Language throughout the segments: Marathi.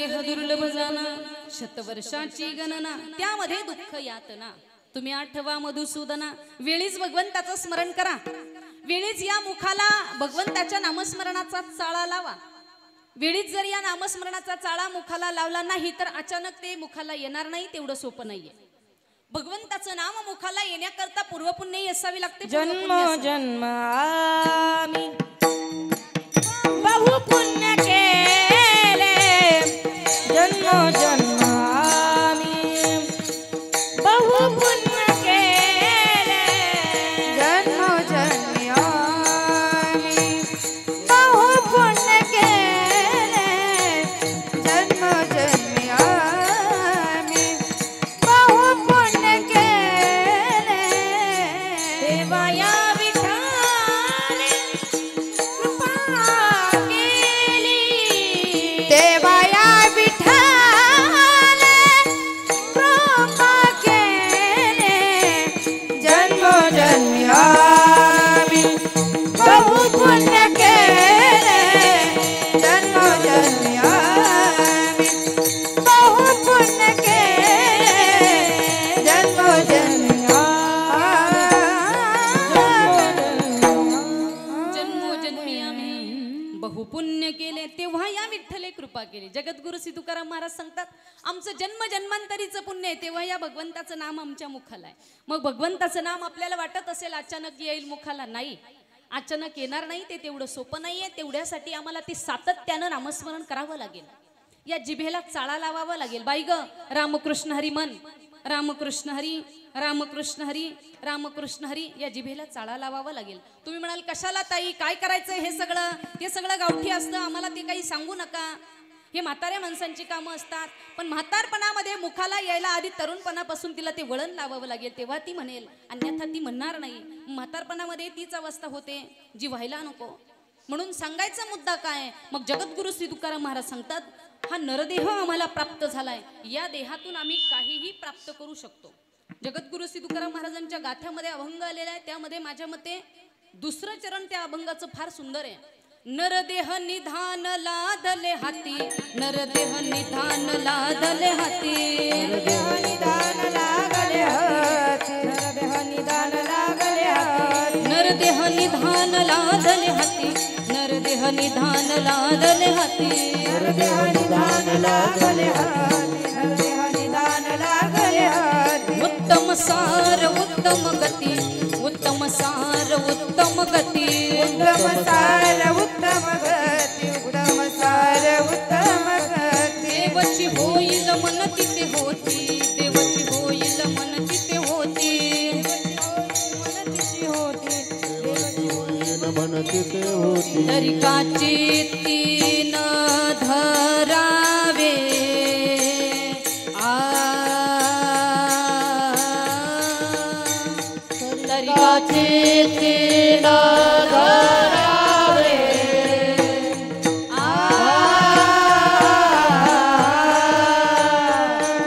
देह दुर्लभ जाना, शतवर्षाची गणना, त्यामध्ये दुःख यातना. तुम्ही आठवा मधुसूदना. वेळीच भगवंताचं स्मरण करा, वेळीच या मुखाला भगवंताच्या नामस्मरणाचा चाळा लावा. वेळीच जर या नामस्मरणाचा चाळा मुखाला लावला नाही तर अचानक ते मुखाला येणार नाही. तेवढं सोपं नाहीये. भगवंताचं नाम मुखाला येण्याकरता पूर्वपुण्यही असावी लागते. जन्म जन्म आम्ही बहुपुण्य केले, जन्म जन्म आम्ही बहुपुण्य केले, जन्म जन्म आम्ही बहुपुण्य केले, जन्म जन्म आम्ही बहुपुण्य केले. देवा या विठाने कृपा केली, देवा या विठाने कृपा केली, जन्म जन्म आम्ही बहुपुण्य केले, जन्म जन्म आम्ही बहुपुण्य केले, जन्म जन्म जन्मोजन्मी आम्ही बहुपुण्य केले, तेव्हा या विठ्ठले कृपा केली. जगद्गुरु श्री तुकाराम महाराज सांगतात, आमचं जन्म जन्मांतरीचं पुण्य आहे, तेव्हा या भगवंताचं नाम आमच्या मुखाला आहे. मग भगवंताचं नाम आपल्याला वाटत असेल अचानक येईल मुखाला, नाही, अचानक येणार नाही. ते तेवढं सोपं नाहीये. तेवढ्यासाठी आम्हाला ते सातत्यानं नामस्मरण करावं लागेल. या जिभेला चाळा लावावा लागेल. बाई ग, रामकृष्ण हरी मन, रामकृष्ण हरी, रामकृष्ण हरी, रामकृष्ण हरी, या जिभेला चाळा लावावा लागेल. तुम्ही म्हणाल कशाला ताई, काय करायचं हे सगळं? ते सगळं गावठी असतं, आम्हाला ते काही सांगू नका. हे म्हाताऱ्या माणसांची कामं असतात. पण म्हातारपणामध्ये मुखाला यायला आधी तरुणपणापासून तिला ते वळण लावावं लागेल, तेव्हा ती म्हणेल, अन्यथा ती म्हणणार नाही. म्हातारपणामध्ये तीच अवस्था होते जी व्हायला नको. म्हणून सांगायचा मुद्दा काय? मग जगद्गुरु श्री तुकाराम महाराज सांगतात, हा नरदेह आम्हाला प्राप्त झालाय, या देहातून आम्ही काहीही प्राप्त करू शकतो. जगद्गुरु श्री तुकाराम महाराजांच्या गाथ्यामध्ये अभंग आलेला आहे, त्यामध्ये माझ्या मते दुसरं चरण त्या अभंगाचं फार सुंदर आहे. नरदेह निधान लादले हाती, नरदेह निधान लादले हाती, नरदेह निधान लागले हाती, नरदेह निधान लागले हाती, नरदेह निधान लादले हाती, नरदेह निधान लादले हाती, नरदेह निधान लागले हाती, नरदेह निधान लागले हाती. उत्तम सार उत्तम गती, उत्तम सार उत्तम गती, उत्तम सार उत्तम गती, उत्तम सार उत्तम गती. देवाची होईल मन तिथे होती, देवाची होईल मन तिथे होती, मन तिची होती, देवाची होईल मन तिथे होती. तरी काची तीन धरावे तरी काची तीन धरावे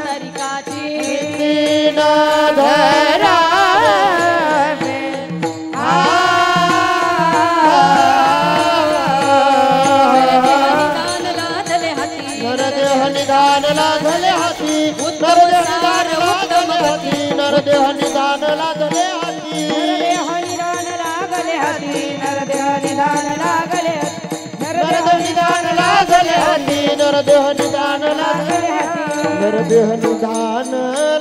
तरी काची तीन धरावे. नरदेह निधान लादले हाती, नरदेह निधान लादले हाती, नरदेह निधान लादले हाती, नरदेह निधान लागले हाती, नरदेह निधान लागले हाती, नरदेह निधान लादले हाती, नरदेह निधान लादले हाती, नरदेह निधान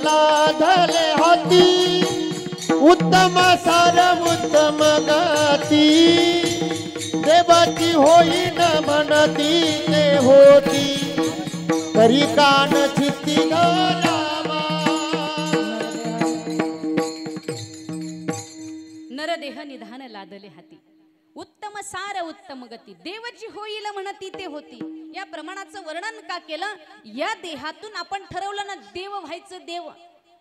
लादले हाती. उत्तम सार उत्तम गती, देवाची होईन म्हणती ते होती, तरी कान चित्ती लावा. नरदेह निधान लादले हाती, उत्तम सार उत्तम गती, देवची होईल म्हणती ते होती. या प्रमाणाचं वर्णन का केलं? या देहातून आपण ठरवलं ना देव व्हायचं, देव.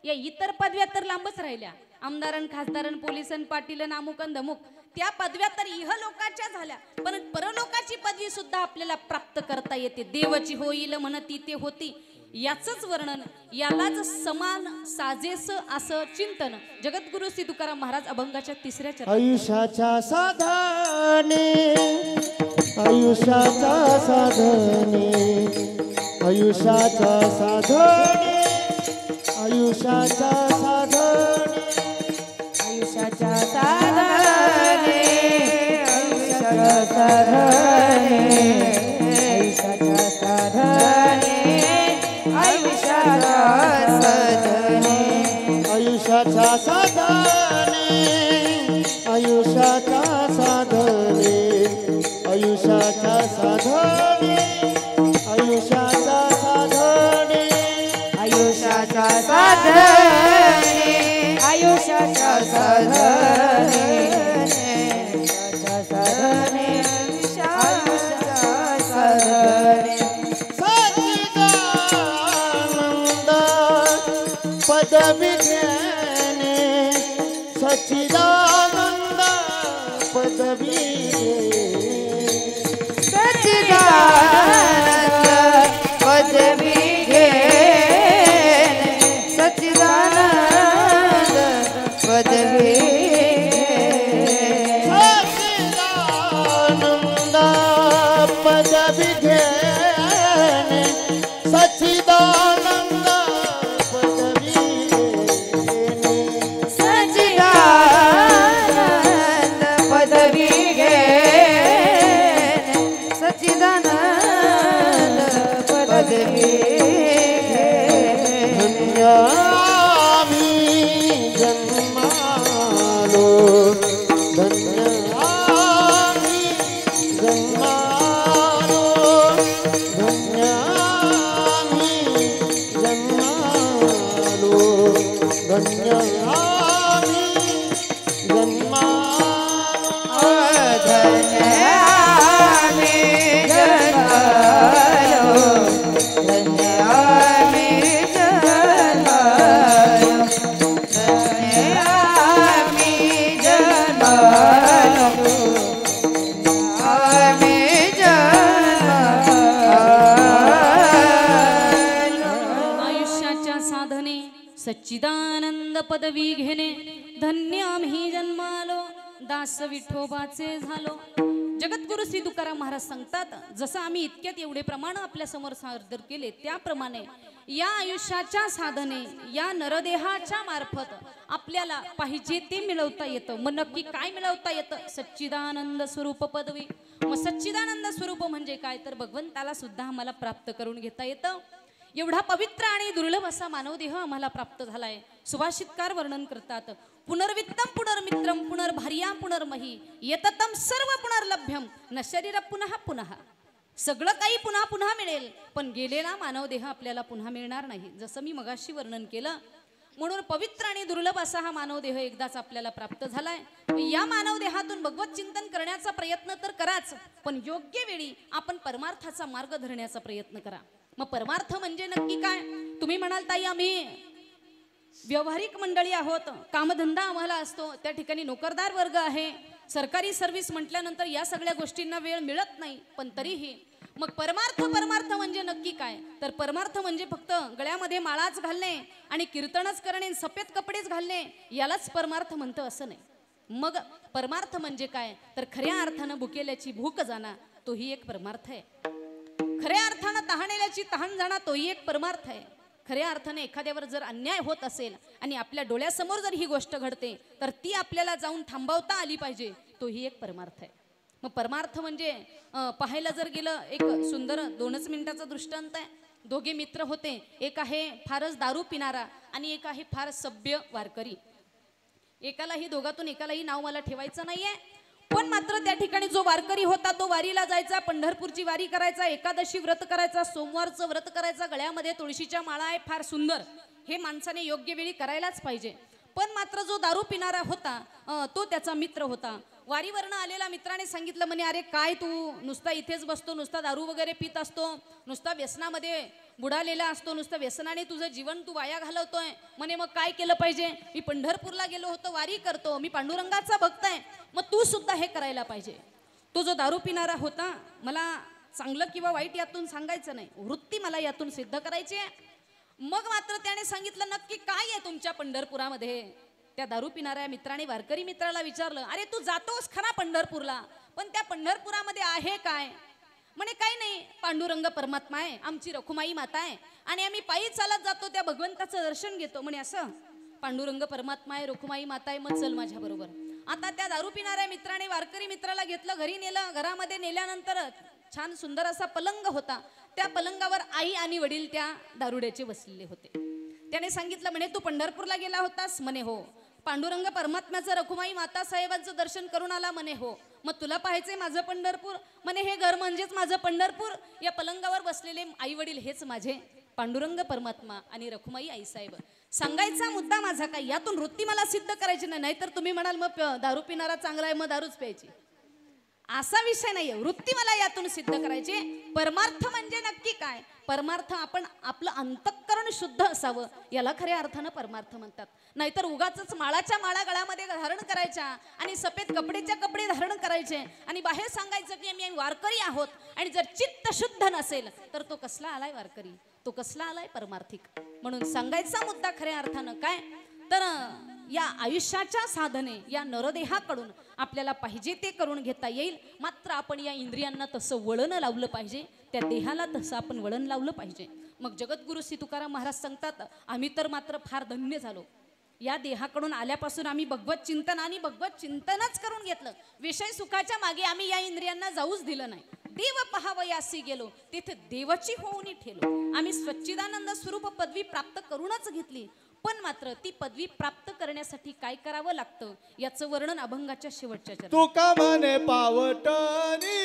या इतर पदव्या तर लांबच राहिल्या, आमदारन खासदारन पोलिसन पाटीलन अमुकन धमुक, त्या पदव्या तर इहलोकाच्या झाल्या, पण परलोकाची पदवी सुद्धा आपल्याला प्राप्त करता येते. देवची होईल म्हणती ते होती, याचंच वर्णन, यालाच समान साजेस असं चिंतन जगद्गुरु श्री तुकाराम महाराज अभंगाच्या तिसऱ्या चरणात. आयुष्याच्या साधने, आयुष्याच्या साधने, आयुष्याच्या साधने आयुष्याच्या साधने आयुष्याच्या साधने आयुष्याच्या साधने आयुष्याच्या साधने आयुष्याच्या साधने आयुष्याच्या साधने आयुष्याच्या साधने आयुष्याच्या साधने आयुष्याच्या साधने आयुष्याच्या साधने आयुष्याच्या साधने आयुष्याच्या साधने आयुष्याच्या साधने सच्चिदानंद पदवी घेणे सच्चिदानंद पदवी सच्चिदानंद पदवी घेणे सच्चिदानंद पदवी सच्चिदानंद पदवी घेणे सच्चिदानंद पदवी घेणे सच्चिदानंद पदवी घेणे सच्चिदानंद पदवी धन्य आम्ही जन्मालो धन्य आम्ही जन्मालो धन्य आम्ही जन्मालो धन्य आम्ही जन्मालो धन्य आम्ही जन्मालो धन्य आम्ही जन्मालो धन्य आम्ही जन्मालो आम्ही जन्मालो आयुष्याच्या साधने सच्चिदानंद पदवी घेणे धन्य आम्ही जन्मालो दास विठोबाचे झालो. जगद्गुरु श्री तुकाराम महाराज सांगतात, जसं आम्ही इतक्यात एवढे प्रमाण आपल्या समोर सादर केले, त्याप्रमाणे या आयुष्याच्या साधने या नरदेहाच्या मार्फत आपल्याला पाहिजे ते मिळवता येतं. मग नक्की काय मिळवता येतं? सच्चिदानंद स्वरूप पदवी. मग सच्चिदानंद स्वरूप म्हणजे काय? तर भगवंताला सुद्धा आम्हाला प्राप्त करून घेता येतं. एवढा पवित्र आणि दुर्लभ असा मानवदेह आम्हाला प्राप्त झालाय. सुभाषितकार वर्णन करतात, पुनर्वित्तम पुनर्मित्रम पुनर्भार्या पुनर्मही येततम सर्व पुनर्लभ्यम न शरीर पुनः पुनः. सगळं काही पुन्हा पुन्हा मिळेल, पण गेलेला मानवदेह आपल्याला पुन्हा मिळणार नाही, जसं मी मगाशी वर्णन केलं. म्हणून पवित्र आणि दुर्लभ असा हा मानवदेह एकदाच आपल्याला प्राप्त झालाय. या मानवदेहातून भगवत चिंतन करण्याचा प्रयत्न तर कराच, पण योग्य वेळी आपण परमार्थाचा मार्ग धरण्याचा प्रयत्न करा. मग परमार्थ म्हणजे नक्की काय? तुम्ही म्हणाल, ताई आम्ही व्यावहारिक मंडळी आहोत, कामधंदा आम्हाला असतो, त्या ठिकाणी नोकरदार वर्ग आहे, सरकारी सर्व्हिस म्हटल्यानंतर या सगळ्या गोष्टींना वेळ मिळत नाही. पण तरीही मग परमार्थ म्हणजे नक्की काय? तर परमार्थ म्हणजे फक्त गळ्यामध्ये माळाच घालणे आणि कीर्तनच करणे, सफेद कपडेच घालणे, यालाच परमार्थ म्हणतं असं नाही. मग परमार्थ म्हणजे काय? तर खऱ्या अर्थानं भुकेल्याची भूक जाणा, तोही एक परमार्थ आहे. खऱ्या अर्थानं तहानेल्याची तहान जाणा, तोही एक परमार्थ आहे. खऱ्या अर्थाने एखाद्यावर जर अन्याय होत असेल आणि आपल्या डोळ्यासमोर जर ही गोष्ट घडते, तर ती आपल्याला जाऊन थांबवता आली पाहिजे, तोही एक परमार्थ आहे. मग परमार्थ म्हणजे पाहायला जर गेलं, एक सुंदर 2च मिनिटाचा दृष्टांत आहे. दोघे मित्र होते, एक आहे फारच दारू पिणारा आणि एक आहे फार सभ्य वारकरी. एकालाही, दोघातून एकालाही नाव मला ठेवायचं नाहीये, पण मात्र त्या ठिकाणी जो वारकरी होता तो वारीला जायचा, पंढरपूरची वारी करायचा, एकादशी व्रत करायचा, सोमवारचं व्रत करायचा, गळ्यामध्ये तुळशीच्या माळा आहे, फार सुंदर. हे माणसाने योग्य वेळी करायलाच पाहिजे. पण मात्र जो दारू पिणारा होता, तो त्याचा मित्र होता. वारीवरनं आलेला मित्राने सांगितलं, म्हणे अरे काय तू नुसता इथेच बसतो, नुसता दारू वगैरे पित असतो, नुसता व्यसनामध्ये बुडालेला असतो, नुसतं व्यसनाने तुझं जीवन तू वाया घालवतोय. म्हणे मग काय केलं पाहिजे? मी पंढरपूरला गेलो होतो, वारी करतो, मी पांडुरंगाचा भक्त आहे, मग तू सुद्धा हे करायला पाहिजे. तो जो दारू पिणारा होता, मला चांगलं किंवा वाईट यातून सांगायचं नाही, वृत्ती मला यातून सिद्ध करायची आहे. मग मात्र त्याने सांगितलं, नक्की काय आहे तुमच्या पंढरपुरामध्ये? त्या दारू पिणाऱ्या मित्राने वारकरी मित्राला विचारलं, अरे तू जातोस खरा पंढरपूरला, पण त्या पंढरपुरामध्ये आहे काय? म्हणे काही नाही, पांडुरंग परमात्मा आहे, आमची रखुमाई माता आहे आणि आम्ही पायी चालत जातो, त्या भगवंताचं दर्शन घेतो. म्हणे असं पांडुरंग परमात्मा आहे, रखुमाई माता आहे, मग चल माझ्या बरोबर. आता त्या दारू पिणाऱ्या मित्राने वारकरी मित्राला घेतलं, घरी नेलं. घरामध्ये नेल्यानंतर छान सुंदर असा पलंग होता. त्या पलंगावर आई आणि वडील त्या दारुड्याचे बसलेले होते. त्याने सांगितलं, म्हणे तू पंढरपूरला गेला होतास? म्हणे हो. पांडुरंग परमात्म्याचं रखुमाई माता साहेबांचं दर्शन करून आला? म्हणे हो. मग तुला पाहायचंय माझं पंढरपूर? म्हणे हे घर म्हणजेच माझं पंढरपूर. या पलंगावर बसलेले आई वडील हेच माझे पांडुरंग परमात्मा आणि रखुमाई आई साहेब. सांगायचा मुद्दा माझा काय, यातून वृत्ती मला सिद्ध करायची नाही. नाहीतर तुम्ही म्हणाल मग दारू पिणारा चांगला आहे, मग दारूच प्यायची. असा विषय नाहीये. वृत्ती मला यातून सिद्ध करायची. परमार्थ म्हणजे नक्की काय? परमार्थ आपण आपलं अंतःकरण शुद्ध असावं, याला खऱ्या अर्थानं परमार्थ म्हणतात. नाहीतर उगाच माळाच्या माळा गळामध्ये धारण करायच्या आणि सफेद कपडेच्या कपडे धारण करायचे आणि बाहेर सांगायचं की आम्ही वारकरी आहोत. आणि जर चित्त शुद्ध नसेल तर तो कसला आलाय वारकरी, तो कसला आलाय परमार्थिक. म्हणून सांगायचा मुद्दा खऱ्या अर्थानं काय तर या आयुष्याच्या साधने या नरदेहाकडून आपल्याला पाहिजे ते करून घेता येईल. मात्र आपण या इंद्रियांना तसं वळण लावलं पाहिजे, त्या देहाला तसं आपण वळण लावलं पाहिजे. मग जगद्गुरु श्री तुकाराम महाराज सांगतात, आम्ही तर मात्र फार धन्य झालो. या देहाकडून आल्यापासून आम्ही भगवत चिंतन आणि भगवत चिंतनच करून घेतलं. विषय सुखाच्या मागे आम्ही या इंद्रियांना जाऊच दिलं नाही. देव पहावयासी गेलो, तिथे देवाची होऊन ठेलो. आम्ही सच्चिदानंद स्वरूप पदवी प्राप्त करूनच घेतली. पण मात्र ती पदवी प्राप्त करण्यासाठी काय करावं लागतं याचं वर्णन अभंगाच्या शेवटच्या चरणात. तुका म्हणे पावटणी,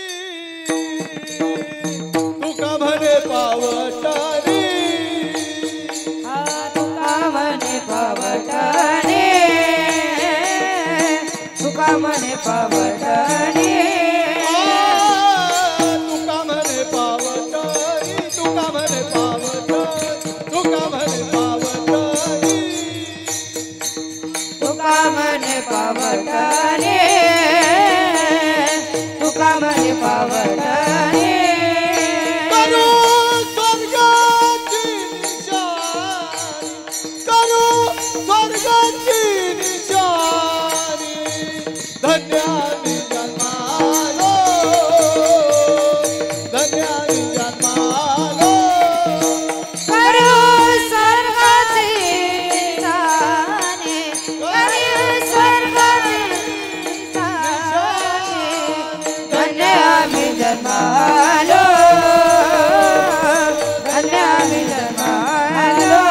तुका म्हणे पावटणी, तुका म्हणे पावटणे, तुका म्हणे पावटणे, तुका म्हणे पावटणी, तुका म्हणे पावटणी, तुका म्हणे पावटणी, तुका म्हणे पावटणे, तुका म्हणे पावटणे. करू स्वर्गाची निशाणी, करू स्वर्गाची निशाणी, धन्यानी जन्मालो, धन्यानी जन्मालो, करू स्वर्गाची निशाणी, करू स्वर्गाची निशाणी, धन्य आम्ही जन्मालो, धन्य आम्ही जन्मालो.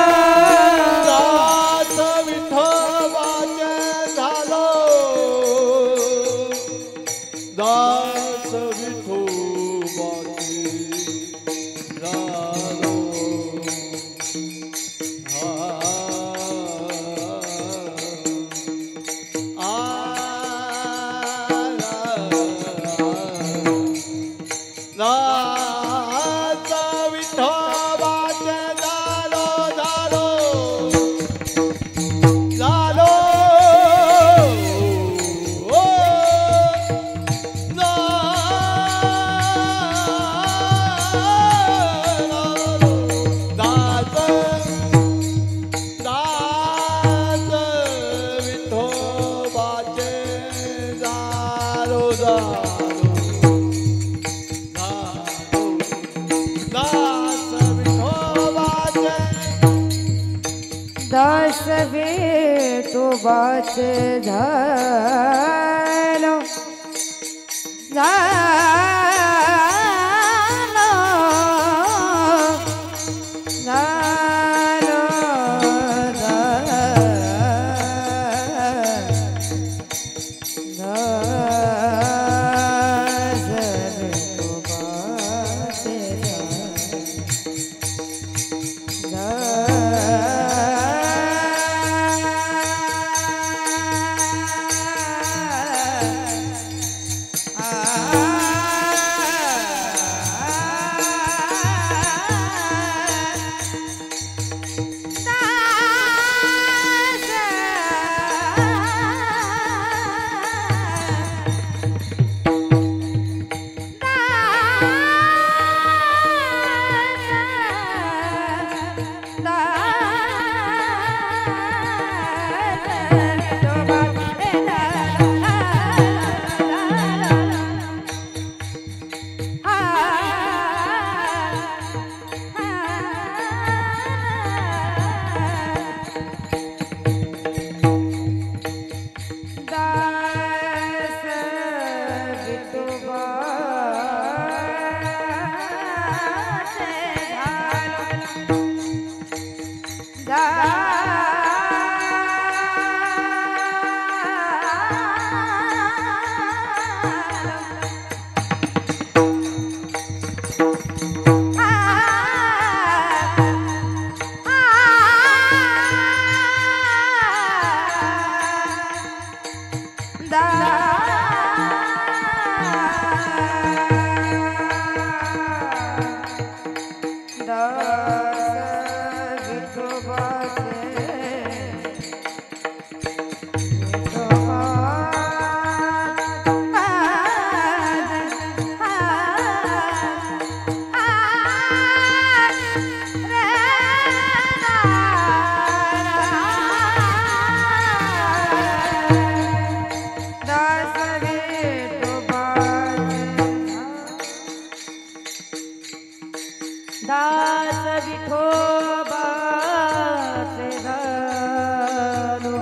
दास विठोबाचे झालो, दास विठोबाचे झालो. दास विठोबाचे झालो, झालो, झालो. दास दास विठोबाचे झालो, झालो, दास विठोबाचे दास विठोबाचे झालो, झालो, झालो, दास विठोबाचे दास विठोबाचे झालो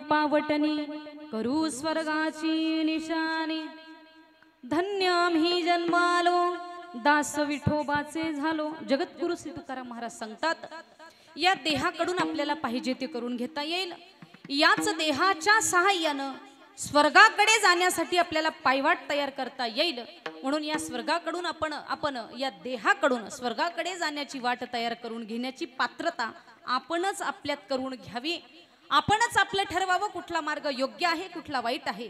पावटणी करू स्वर्गाची निशाणी धन्य आम्ही जन्मालो दास विठोबाचे झालो। जगद्गुरु श्री तुकाराम महाराज सांगतात या देहाकडून आपल्याला पाहिजे ते करून घेता येईल। याच देहाच्या सहाय्यानं स्वर्गाकडे जाण्यासाठी आपल्याला पायवाट तयार करता येईल। म्हणून या स्वर्गाकडून आपण या देहाकडून स्वर्गाकडे जाण्याची वाट तयार करून घेण्याची पात्रता आपणच आपल्यात करून घ्यावी। आपणच आपलं ठरवावं कुठला मार्ग योग्य आहे कुठला वाईट आहे,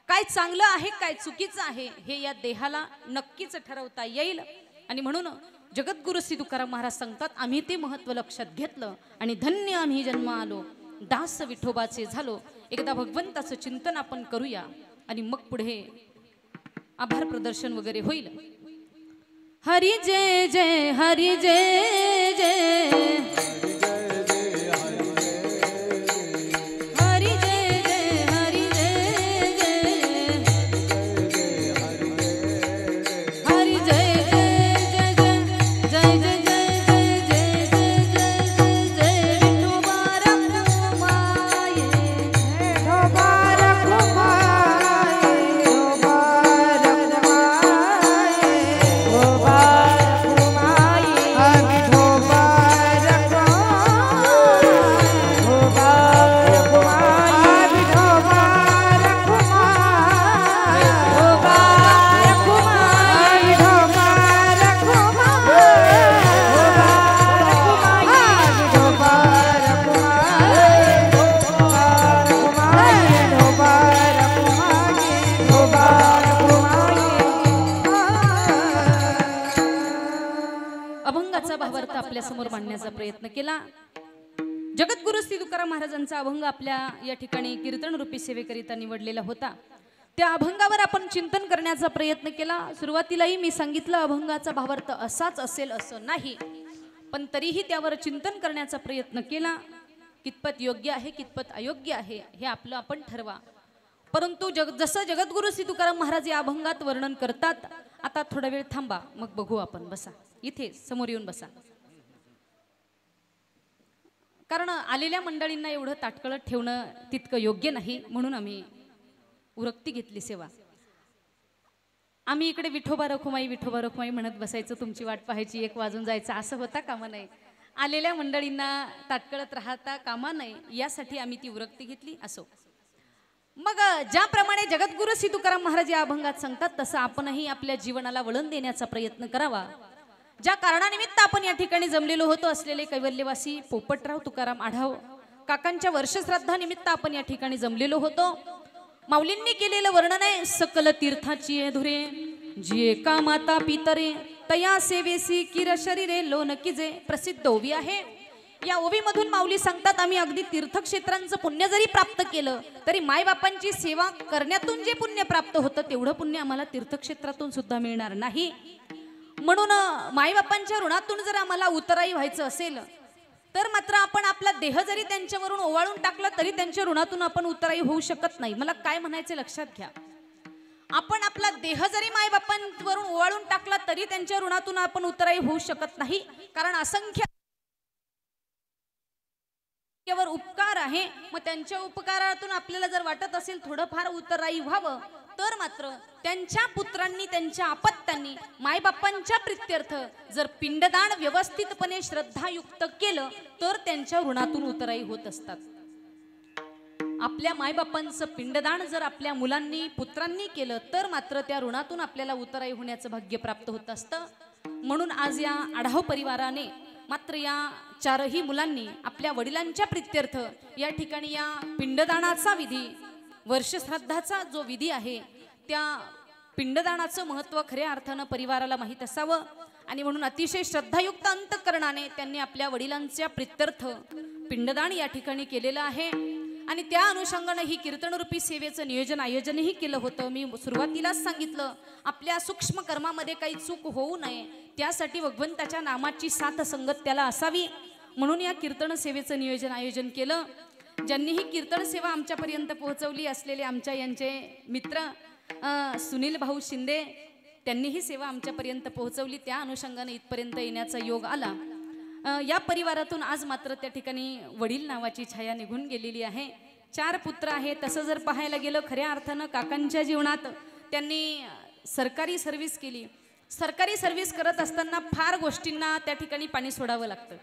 काय चांगलं आहे काय चुकीचं आहे हे या देहाला नक्कीच ठरवता येईल। आणि म्हणून जगद्गुरु श्री तुकाराम महाराज सांगतात आम्ही ते महत्व लक्षात घेतलं आणि धन्य आम्ही जन्म आलो दास विठोबाचे झालो। एकदा भगवंताचं चिंतन आपण करूया आणि मग पुढे आभार प्रदर्शन वगैरे होईल। हरी जय जय हरी जय जय कृपा नको माई. अभंगाचा भावार्थ आपल्या समोर मांडण्याचा प्रयत्न केला. जगद्गुरु श्री तुकाराम महाराजांचा अभंग आपल्या या ठिकाणी कीर्तन रूपी सेवेकरिता निवडलेला होता. त्या अभंगावर आपण चिंतन करण्याचा प्रयत्न केला. सुरुवातीलाही मी सांगितलं अभंगाचा भावार्थ असाच असेल असं नाही, पण तरीही त्यावर चिंतन करण्याचा प्रयत्न केला. कितपत योग्य आहे कितपत अयोग्य आहे हे आपलं आपण ठरवा. परंतु जसं जगद्गुरु श्री तुकाराम महाराज या अभंगात वर्णन करतात, आता थोडा वेळ थांबा, मग बघू आपण. बसा इथे समोर येऊन बसा. कारण आलेल्या मंडळींना एवढं ताटकळत ठेवणं तितकं योग्य नाही, म्हणून आम्ही उरक्ती घेतली सेवा. आम्ही इकडे विठोबा रखुमाई म्हणत बसायचं, तुमची वाट पाहायची, 1 वाजून जायचं, असं होता कामा नये. आलेल्या मंडळींना ताटकळत राहता कामा नये यासाठी आम्ही ती उरक्ती घेतली. असो, मग ज्याप्रमाणे जगद्गुरु श्री तुकाराम महाराज या अभंगात सांगतात तसं आपणही आपल्या जीवनाला वळण देण्याचा प्रयत्न करावा. ज्या कारणानिमित्त आपण या ठिकाणी जमलेलो होतो असलेले कैवल्यवासी पोपटराव तुकाराम आढाव काकांच्या वर्षश्राद्धानिमित्त आपण या ठिकाणी जमलेलो होतो. माऊलींनी केलेलं वर्णन आहे, सकल तीर्थाची धुरे जी एका माता पितरे तया सेवेसी किर शरीरे लोन किजे. प्रसिद्ध ओवी आहे. या ओवीमधून माऊली सांगतात, आम्ही अगदी तीर्थक्षेत्रांचं पुण्य जरी प्राप्त केलं तरी मायबापांची सेवा करण्यातून जे पुण्य प्राप्त होतं तेवढं पुण्य आम्हाला तीर्थक्षेत्रातून सुद्धा मिळणार नाही. म्हणून मायबापांच्या ऋणातून जर आम्हाला उतराई व्हायचं असेल तर मात्र आपण आपला देह जरी त्यांच्यावरून ओवाळून टाकला तरी त्यांच्या ऋणातून आपण उतराई होऊ शकत नाही. मला काय म्हणायचे लक्षात घ्या. आपण आपला देह जरी मायबापांवरून ओवाळून टाकला तरी त्यांच्या ऋणातून आपण उतराई होऊ शकत नाही. कारण असंख्य उपकार आहे. मग त्यांच्या उपकारातून आपल्याला जर वाटत असेल थोडंफार उतराई व्हावं तर मात्र त्यांच्या पुत्रांनी त्यांच्या अपत्यांनी मायबापांच्या प्रित्यर्थ जर पिंडदान व्यवस्थितपणे श्रद्धायुक्त केलं तर त्यांच्या ऋणातून उतराई होत असतात. आपल्या मायबापांचं पिंडदान जर आपल्या मुलांनी पुत्रांनी केलं तर मात्र त्या ऋणातून आपल्याला उतराई होण्याचं भाग्य प्राप्त होत असतं. म्हणून आज या आढाव परिवाराने मात्र या 4ही मुलांनी आपल्या वडिलांच्या प्रित्यर्थ या ठिकाणी या पिंडदानाचा विधी, वर्षश्राद्धाचा जो विधी आहे त्या पिंडदानाचं महत्त्व खऱ्या अर्थानं परिवाराला माहीत असावं आणि म्हणून अतिशय श्रद्धायुक्त अंतःकरणाने त्यांनी आपल्या वडिलांच्या प्रित्यर्थ पिंडदान या ठिकाणी केलेलं आहे. आणि त्या अनुषंगानं ही कीर्तनरूपी सेवेचं नियोजन आयोजनही केलं होतं. मी सुरुवातीलाच सांगितलं, आपल्या सूक्ष्म कर्मामध्ये काही चूक होऊ नये त्यासाठी भगवंताच्या नामाची साथ संगत त्याला असावी म्हणून या कीर्तन सेवेचं नियोजन आयोजन केलं. ज्यांनी ही कीर्तन सेवा आमच्यापर्यंत पोहोचवली असलेले आमच्या यांचे मित्र सुनील भाऊ शिंदे, त्यांनी ही सेवा आमच्यापर्यंत पोहोचवली. त्या अनुषंगाने इथपर्यंत येण्याचा योग आला. या परिवारातून आज मात्र त्या ठिकाणी वडील नावाची छाया निघून गेलेली आहे. 4 पुत्र आहेत. तसं जर पाहायला गेलं खऱ्या अर्थानं काकांच्या जीवनात त्यांनी सरकारी सर्व्हिस केली. सरकारी सर्व्हिस करत असताना फार गोष्टींना त्या ठिकाणी पाणी सोडावं लागतं.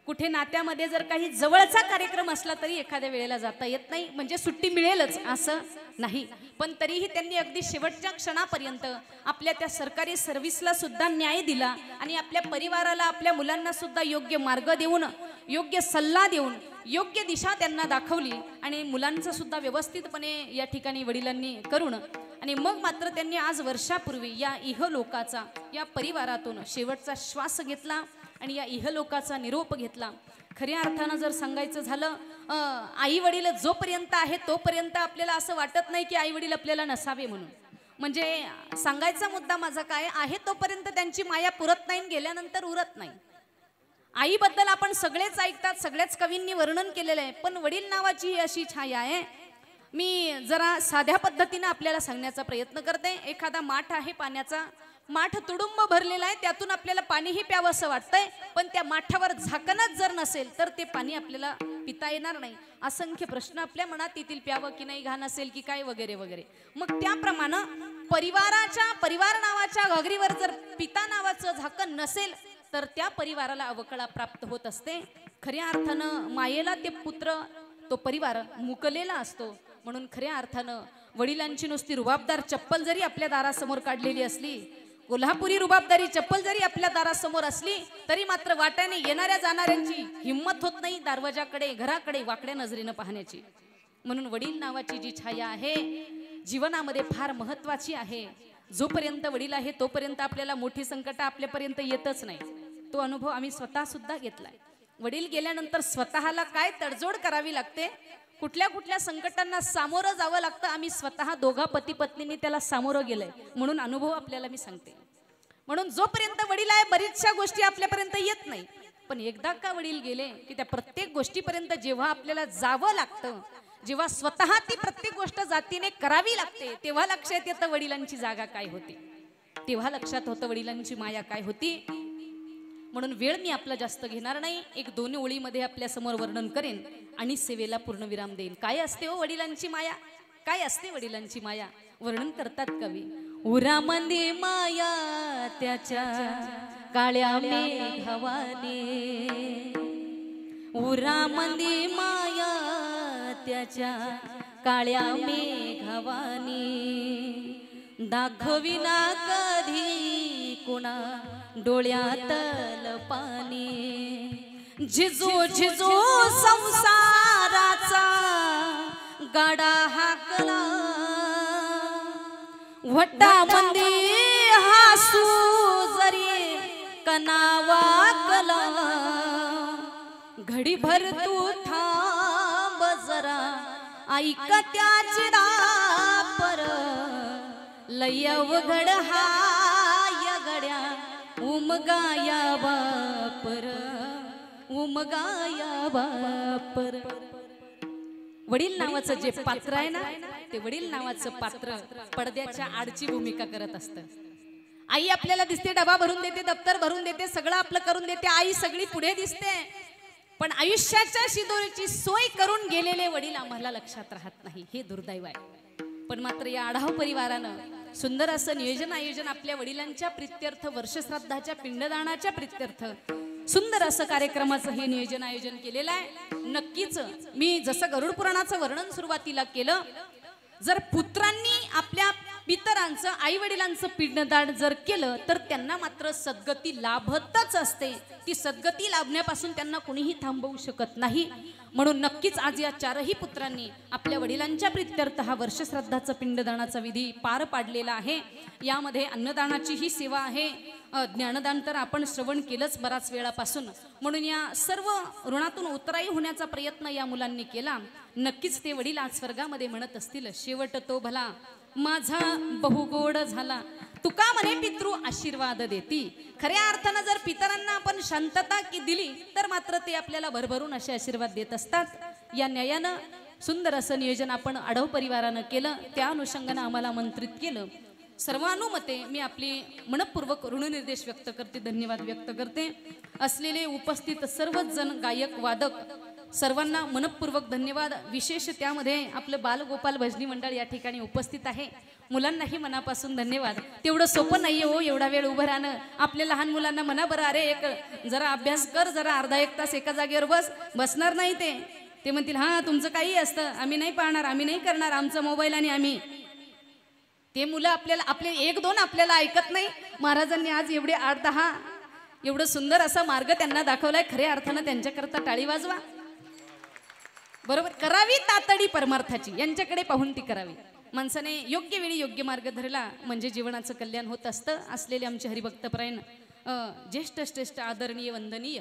कुठे नात्यामध्ये जर काही जवळचा कार्यक्रम असला तरी एखाद्या वेळेला जाता येत नाही, म्हणजे सुट्टी मिळेलच असं नाही. पण तरीही त्यांनी अगदी शेवटच्या क्षणापर्यंत आपल्या त्या सरकारी सर्व्हिसला सुद्धा न्याय दिला आणि आपल्या परिवाराला आपल्या मुलांना सुद्धा योग्य मार्ग देऊन, योग्य सल्ला देऊन, योग्य दिशा त्यांना दाखवली आणि मुलांचं सुद्धा व्यवस्थितपणे या ठिकाणी वडिलांनी करून आणि मग मात्र त्यांनी आज वर्षापूर्वी या इहलोकाचा या परिवारातून शेवटचा श्वास घेतला आणि या इहलोकाचा निरोप घेतला. खऱ्या अर्थानं जर सांगायचं झालं, आई वडील जोपर्यंत आहे तोपर्यंत आपल्याला असं वाटत नाही की आई वडील आपल्याला नसावे म्हणून. म्हणजे सांगायचा मुद्दा माझा काय आहे, तोपर्यंत त्यांची माया पुरत नाही, गेल्यानंतर उरत नाही. आईबद्दल आपण सगळेच ऐकतात, सगळ्याच कवींनी वर्णन केलेलं आहे, पण वडील नावाची ही अशी छाया आहे. मी जरा साध्या पद्धतीने आपल्याला सांगण्याचा प्रयत्न करते. एखादा माठ आहे, पाण्याचा माठ तुडुंब भरलेला आहे, त्यातून आपल्याला पाणीही प्यावं असं वाटतंय, पण त्या माठावर झाकणच जर नसेल तर ते पाणी आपल्याला पिता येणार नाही. असंख्य प्रश्न आपल्या मनात येतील, प्यावं की नाही, घाण असेल की काय वगैरे वगैरे. मग त्याप्रमाणे परिवार नावाच्या घागरीवर जर पिता नावाचं झाकण नसेल तर त्या परिवाराला अवकळा प्राप्त होत असते. खऱ्या अर्थानं मायेला ते पुत्र, तो परिवार मुकलेला असतो. म्हणून खऱ्या अर्थानं वडिलांची नुसती रुबाबदार चप्पल जरी आपल्या दारासमोर काढलेली असली, कोल्हापुरी रुबाबदारी चप्पल जरी आपल्या दारासमोर असली तरी मात्र वाट्याने येणाऱ्या जाणाऱ्यांची हिंमत होत नाही दरवाजाकडे, घराकडे वाकड्या नजरेनं पाहण्याची. म्हणून वडील नावाची जी छाया आहे जीवनामध्ये फार महत्वाची आहे. जोपर्यंत वडील आहे तोपर्यंत आपल्याला मोठी संकट आपल्यापर्यंत येतच नाही. तो अनुभव आम्ही स्वतः सुद्धा घेतलाय. वडील गेल्यानंतर स्वतःला काय तडजोड करावी लागते, कुठल्या कुठल्या संकटांना सामोरं जावं लागतं, आम्ही स्वतः दोघा पती पत्नींनी त्याला सामोरं गेलंय. म्हणून अनुभव आपल्याला मी सांगते. म्हणून जोपर्यंत वडील आहे बरीचशा गोष्टी आपल्यापर्यंत येत नाही. पण एकदा का वडील गेले की त्या प्रत्येक गोष्टीपर्यंत जेव्हा आपल्याला जावं लागतं, जेव्हा स्वतः ती प्रत्येक गोष्ट जातीने करावी लागते, तेव्हा लक्षात येतं वडिलांची जागा काय होती, तेव्हा लक्षात होतं वडिलांची माया काय होती. म्हणून वेळ मी आपला जास्त घेणार नाही. एक दोन ओळीमध्ये आपल्या समोर वर्णन करेन आणि सेवेला पूर्णविराम देईन. काय असते हो वडिलांची माया, काय असते वडिलांची माया, वर्णन करतात कवी. उरामध्ये माया त्याच्या काळ्या मेघवाने, उरामध्ये माया त्याच्या काळ्या मेघवाने, दाखविना कधी कुणा डोळ्यातल पाणी. झिजो झिजो संसाराचा गाडा हाकला, वटामध्ये हासू जरी कनावाकला. घडीभर तू थांब जरा ऐक त्याची दापर, लय अवघड हाय गड्या उमगाया बापर, उमगाया बापर. वडील नावाचं जे पात्र आहे ना, ते वडील नावाचं पात्र पडद्याच्या आडची भूमिका करत असतं. आई आपल्याला दिसते, डबा भरून देते, दप्तर भरून देते, सगळं आपलं करून देते, आई सगळी पुढे दिसते. पण आयुष्याच्या शिदोरीची सोय करून गेलेले वडील आम्हाला लक्षात राहत नाही, हे दुर्दैव आहे. पण मात्र या आढाव परिवारानं सुंदर असं नियोजन आयोजन आपल्या वडिलांच्या प्रित्यर्थ, वर्षश्राद्धाच्या पिंडदानाच्या प्रित्यर्थ सुंदर असं कार्यक्रमाचं हे नियोजन आयोजन केलेलं आहे. नक्कीच मी जसं गरुड पुराणाचं वर्णन सुरुवातीला केलं, जर पुत्रांनी आपल्या पितरांचं, आई वडिलांचं पिंडदान जर केलं तर त्यांना मात्र सद्गती लाभतच असते. ती सद्गती लाभण्यापासून त्यांना कोणीही थांबवू शकत नाही. म्हणून नक्कीच आज या चारही पुत्रांनी आपल्या वडिलांच्या प्रित्यर्थ हा वर्षश्राद्धाचा पिंडदानाचा विधी पार पाडलेला आहे. यामध्ये अन्नदानाची ही सेवा आहे. ज्ञानदान तर आपण श्रवण केलंच बराच वेळापासून. म्हणून या सर्व ऋणातून उतराई होण्याचा प्रयत्न या मुलांनी केला. नक्कीच ते वडील आज स्वर्गामध्ये म्हणत असतील, शेवट तो भला माझा बहुगोड झाला, तुका म्हणे पितृ आशीर्वाद देती. खऱ्या अर्थानं जर पितरांना आपण शांतता की दिली तर मात्र ते आपल्याला भरभरून असे आशीर्वाद देत असतात. या न्यायानं सुंदर असं नियोजन आपण आढाव परिवारानं केलं, त्या अनुषंगानं आम्हाला आमंत्रित केलं. सर्वानुमते मी आपली मनपूर्वक ऋणनिर्देश व्यक्त करते, धन्यवाद व्यक्त करते. असलेले उपस्थित सर्वच जण गायक वादक सर्वांना मनपूर्वक धन्यवाद. विशेष त्यामध्ये आपलं बालगोपाल भजनी मंडळ या ठिकाणी उपस्थित आहे. मुलांनाही मनापासून धन्यवाद. तेवढं सोपं नाही हो एवढा वेळ उभं राहणं. आपल्या लहान मुलांना म्हणा बरं, अरे एक जरा अभ्यास कर, जरा अर्धा एक तास एका जागेवर बसणार नाही. ते म्हणतील हां तुमचं काही असतं, आम्ही नाही पाहणार, आम्ही नाही करणार, आमचा मोबाईल आणि आम्ही. ते मुलं आपले एक दोन आपल्याला ऐकत नाही. महाराजांनी आज एवढे 8-10 एवढं सुंदर असा मार्ग त्यांना दाखवलाय. खऱ्या अर्थानं त्यांच्याकरता टाळी वाजवा. बरोबर करावी तातडी परमार्थाची, यांच्याकडे पाहून ती करावी. माणसाने योग्य वेळी योग्य मार्ग धरला म्हणजे जीवनाचं कल्याण होत असतं. असलेले आमचे हरिभक्तपरायण ज्येष्ठ श्रेष्ठ आदरणीय वंदनीय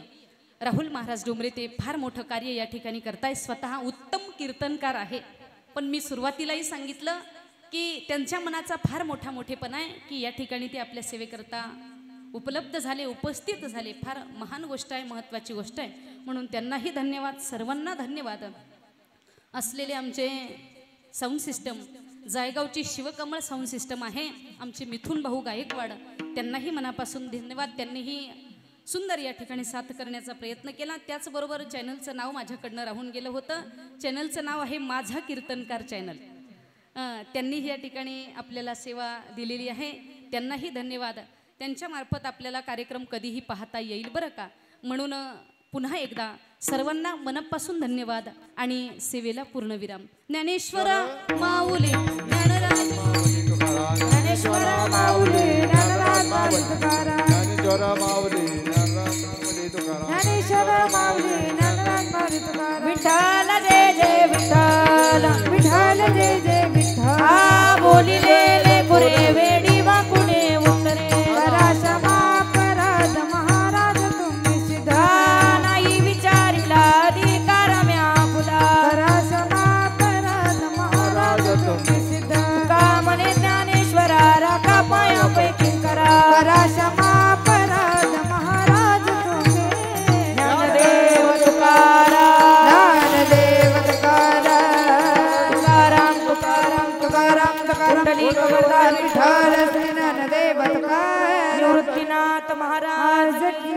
राहुल महाराज डोंबरे, ते फार मोठं कार्य या ठिकाणी करताय. स्वतः उत्तम कीर्तनकार आहे. पण मी सुरुवातीलाही सांगितलं की त्यांच्या मनाचा फार मोठेपणा आहे की या ठिकाणी ते आपल्या सेवेकरता उपलब्ध झाले, उपस्थित झाले. फार महान गोष्ट आहे, महत्त्वाची गोष्ट आहे. म्हणून त्यांनाही धन्यवाद, सर्वांना धन्यवाद. असलेले आमचे साऊंड सिस्टम, जायगावची शिवकमळ साऊंड सिस्टम आहे, आमचे मिथुन भाऊ गायकवाड, त्यांनाही मनापासून धन्यवाद. त्यांनीही सुंदर या ठिकाणी साथ करण्याचा प्रयत्न केला. त्याचबरोबर चॅनलचं नाव माझ्याकडनं राहून गेलं होतं. चॅनलचं नाव आहे माझा कीर्तनकार चॅनल. त्यांनीही या ठिकाणी आपल्याला सेवा दिलेली आहे. त्यांनाही धन्यवाद. त्यांच्यामार्फत आपल्याला कार्यक्रम कधीही पाहता येईल बरं का. म्हणून पुन्हा एकदा सर्वांना मनापासून धन्यवाद आणि सेवेला पूर्णविराम. ज्ञानेश्वर माऊली ज्ञानराज, ज्ञानेश्वर माऊली ज्ञानराज माऊली तुकाराम, ज्ञानेश्वर माऊली ज्ञानराज तुकाराम, ज्ञानेश्वर माऊली ज्ञानराज माऊली तुकाराम. विठ्ठल जय जय विठ्ठल, विठ्ठल जय जय विठ्ठल. बोलिलेले गुरे वेडी वाकुडे उत्तरे करा क्षमा अपराध महाराज तुम्ही सिद्धा नाही विचारिला अधिकार म्या खुदा करा क्षमा अपराध महाराज तुम्ही सिद्धा का म्हणे ज्ञानेश्वरा राखा पायापैकी करा करा क्षमा अपराध महाराज तुम्ही ज्ञानदेव तुकाराम तुकाराम तुकाराम कुंडली गोवर्धन विठ्ठल श्री ज्ञानदेव तुकाराम निवृत्तीनाथ महाराज की